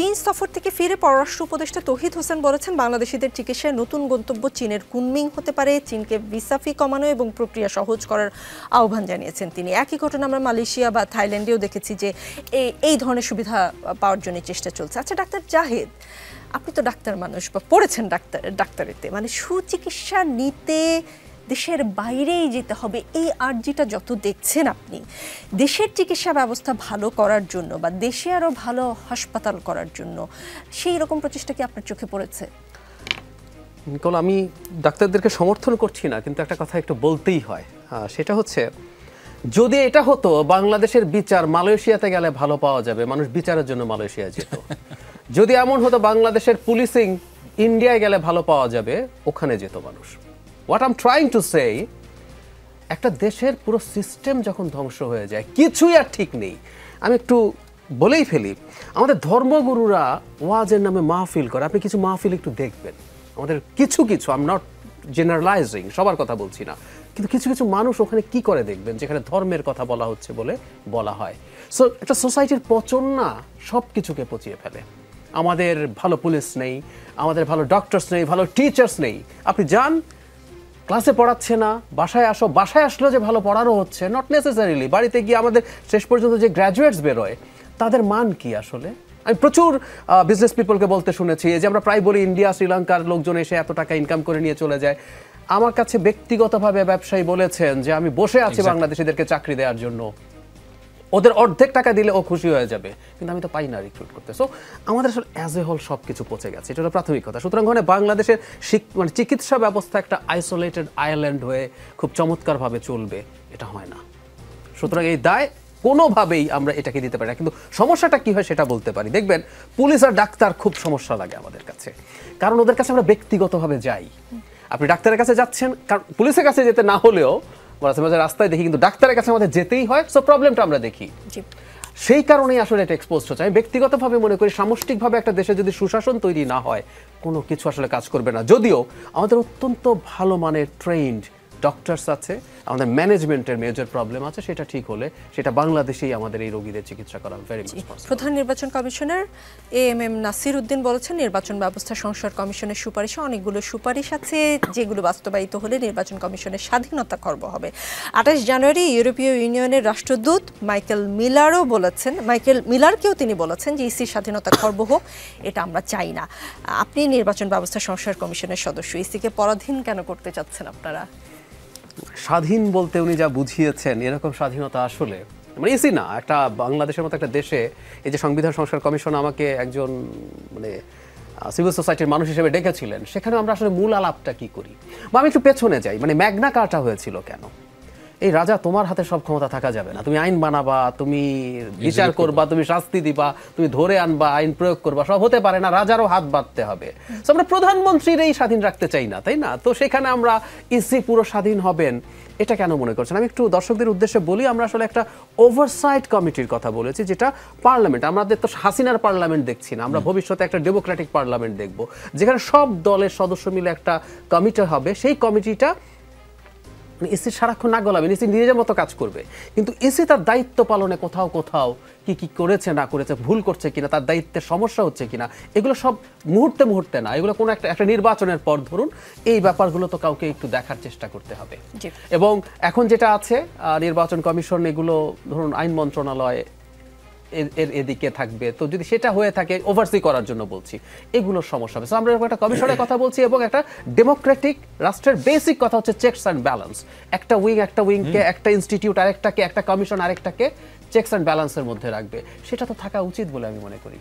চীন সফর থেকে ফিরে পররাষ্ট্র উপদেষ্টা তৌহিদ হোসেন বলেছেন বাংলাদেশিদের চিকিৎসায় নতুন গন্তব্য চীনের কুনমিং হতে পারে। চীনকে ভিসা ফি কমানো এবং প্রক্রিয়া সহজ করার আহ্বান জানিয়েছেন তিনি। একই ঘটনা আমরা মালয়েশিয়া বা থাইল্যান্ডেও দেখেছি যে এই ধরনের সুবিধা পাওয়ার জন্য চেষ্টা চলছে। আচ্ছা ডাক্তার জাহেদ, আপনি তো ডাক্তার মানুষ বা পড়েছেন ডাক্তারিতে, মানে সুচিকিৎসা নিতে দেশের বাইরেই যেতে হবে, এই আর্জিটা যত দেখছেন আপনি, দেশের চিকিৎসা ব্যবস্থা ভালো করার জন্য বা দেশে আরও ভালো হাসপাতাল করার জন্য সেই রকম প্রচেষ্টা কি আপনার চোখে পড়েছে? নিকোল, আমি ডাক্তারদেরকে সমর্থন করছি না, কিন্তু একটা কথা একটু বলতেই হয়। সেটা হচ্ছে, যদি এটা হতো বাংলাদেশের বিচার মালয়েশিয়াতে গেলে ভালো পাওয়া যাবে, মানুষ বিচারের জন্য মালয়েশিয়া যেত। যদি এমন হতো বাংলাদেশের পুলিশিং ইন্ডিয়ায় গেলে ভালো পাওয়া যাবে, ওখানে যেত মানুষ। What I am trying to say, একটা দেশের পুরো সিস্টেম যখন ধ্বংস হয়ে যায়, কিছুই আর ঠিক নেই। আমি একটু বলেই ফেলি, আমাদের ধর্মগুরুরা ওয়াজের নামে মাহফিল করে। আপনি কিছু মাহফিল একটু দেখবেন, আমাদের কিছু আই এম নট জেনারেলাইজিং, সবার কথা বলছি না, কিন্তু কিছু মানুষ ওখানে কি করে দেখবেন, যেখানে ধর্মের কথা বলা হচ্ছে বলে বলা হয়। সো একটা সোসাইটির পচন না সব কিছুকে পচিয়ে ফেলে। আমাদের ভালো পুলিশ নেই, আমাদের ভালো ডক্টরস নেই, ভালো টিচার্স নেই। আপনি যান, ক্লাসে পড়াচ্ছে না, বাসায় আসো, বাসায় আসলেও যে ভালো পড়ানো হচ্ছে, নট নেসেসারিলি। বাড়িতে গিয়ে আমাদের শেষ পর্যন্ত যে গ্র্যাজুয়েটস বেরোয় তাদের মান কি আসলে? আমি প্রচুর বিজনেস পিপলকে বলতে শুনেছি, যে আমরা প্রায় বলি ইন্ডিয়া শ্রীলঙ্কার লোকজন এসে এত টাকা ইনকাম করে নিয়ে চলে যায়। আমার কাছে ব্যক্তিগতভাবে ব্যবসায়ী বলেছেন যে আমি বসে আছি বাংলাদেশিদেরকে চাকরি দেওয়ার জন্য, ওদের অর্ধেক টাকা দিলে ও খুশি হয়ে যাবে, কিন্তু আমি তো পাই না রিক্রুট করতে। সো আমাদের আসলে অ্যাজ এ হোল সব কিছু পচে গেছে, এটা হলো প্রাথমিক কথা। সুতরাং ওখানে বাংলাদেশের মানে চিকিৎসা ব্যবস্থা একটা আইসোলেটেড আইল্যান্ড হয়ে খুব চমৎকারভাবে চলবে, এটা হয় না। সুতরাং এই দায় কোনোভাবেই আমরা এটাকে দিতে পারি না। কিন্তু সমস্যাটা কি হয় সেটা বলতে পারি। দেখবেন পুলিশ আর ডাক্তার খুব সমস্যা লাগে আমাদের কাছে, কারণ ওদের কাছে আমরা ব্যক্তিগতভাবে যাই। আপনি ডাক্তারের কাছে যাচ্ছেন, কারণ পুলিশের কাছে যেতে না হলেও রাস্তায় দেখি, কিন্তু ডাক্তারের কাছে আমাদের যেতেই হয়। সো প্রবলেমটা আমরা দেখি, সেই কারণেই আসলে এটা এক্সপোজ হচ্ছে। আমি ব্যক্তিগতভাবে মনে করি সামষ্টিকভাবে একটা দেশে যদি সুশাসন তৈরি না হয়, কোনো কিছু আসলে কাজ করবে না। যদিও আমাদের অত্যন্ত ভালো মানের ট্রেন্ড ডক্টরস আছে, আমাদের ম্যানেজমেন্টের মেজর প্রবলেম আছে, সেটা ঠিক হলে সেটা বাংলাদেশেই আমাদের এই রোগীদের চিকিৎসা করা ভেরি মাচ পসিবল। প্রধান নির্বাচন কমিশনার এএমএম নাসির উদ্দিন বলেছেন নির্বাচন ব্যবস্থা সংস্কার কমিশনের সুপারিশে অনেকগুলো সুপারিশ আছে, যেগুলো বাস্তবায়িত হলে নির্বাচন কমিশনের স্বাধীনতা খর্ব হবে। 28 জানুয়ারি ইউরোপীয় ইউনিয়নের রাষ্ট্রদূত মাইকেল মিলারকেও তিনি বলেছেন যে ইসির স্বাধীনতা খর্ব হোক, এটা আমরা চাই না। আপনি নির্বাচন ব্যবস্থা সংস্কার কমিশনের সদস্য, ইসিকে পরাধীন কেন করতে চাচ্ছেন আপনারা? স্বাধীন বলতে উনি যা বুঝিয়েছেন, এরকম স্বাধীনতা আসলে মানে ইসি না। একটা বাংলাদেশের মতো একটা দেশে এই যে সংবিধান সংস্কার কমিশন আমাকে একজন মানে সিভিল সোসাইটির মানুষ হিসেবে ডেকেছিলেন, সেখানে আমরা আসলে মূল আলাপটা কি করি, বা আমি একটু পেছনে যাই, মানে ম্যাগনা কার্টা হয়েছিল কেন? এই রাজা, তোমার হাতে সব ক্ষমতা থাকা যাবে না, তুমি আইন বানাবা, তুমি বিচার করবা, তুমি শাস্তি দিবা, তুমি ধরে আনবা, আইন প্রয়োগ করবা, সব হতে পারে না, রাজারও হাত বাঁধতে হবে। আমরা প্রধানমন্ত্রীর এই স্বাধীন রাখতে চাই না, তাই না? তো সেখানে আমরা ইসি পুরো স্বাধীন হবেন, এটা কেন মনে করছেন? আমি একটু দর্শকদের উদ্দেশ্যে বলি, আমরা আসলে একটা ওভারসাইট কমিটির কথা বলেছি, যেটা পার্লামেন্ট, আমাদের তো হাসিনার পার্লামেন্ট দেখছি না, আমরা ভবিষ্যতে একটা ডেমোক্রেটিক পার্লামেন্ট দেখব, যেখানে সব দলের সদস্য মিলে একটা কমিটি হবে। সেই কমিটিটা ইসি সারাক্ষণ না গলাবে, ইসি নিজের মতো কাজ করবে, কিন্তু ইসি তার দায়িত্ব পালনে কোথাও কি করেছে না করেছে, ভুল করছে কিনা, তার দায়িত্বের সমস্যা হচ্ছে কিনা, এগুলো সব মুহূর্তে না, এগুলো কোনো একটা নির্বাচনের পর ধরুন এই ব্যাপারগুলো তো কাউকে একটু দেখার চেষ্টা করতে হবে। এবং এখন যেটা আছে নির্বাচন কমিশন, এগুলো ধরুন আইন মন্ত্রণালয় এর এদিকে থাকবে, তো যদি সেটা হয়ে থাকে ওভারসি করার জন্য বলছি, এগুলোর সমস্যা হবে। আমরা একটা কমিশনের কথা বলছি, এবং একটা ডেমোক্রেটিক রাষ্ট্রের বেসিক কথা হচ্ছে চেকস অ্যান্ড ব্যালেন্স। একটা উইংকে, একটা ইনস্টিটিউট আরেকটাকে, একটা কমিশন আরেকটাকে চেকস অ্যান্ড ব্যালেন্সের মধ্যে রাখবে, সেটা তো থাকা উচিত বলে আমি মনে করি।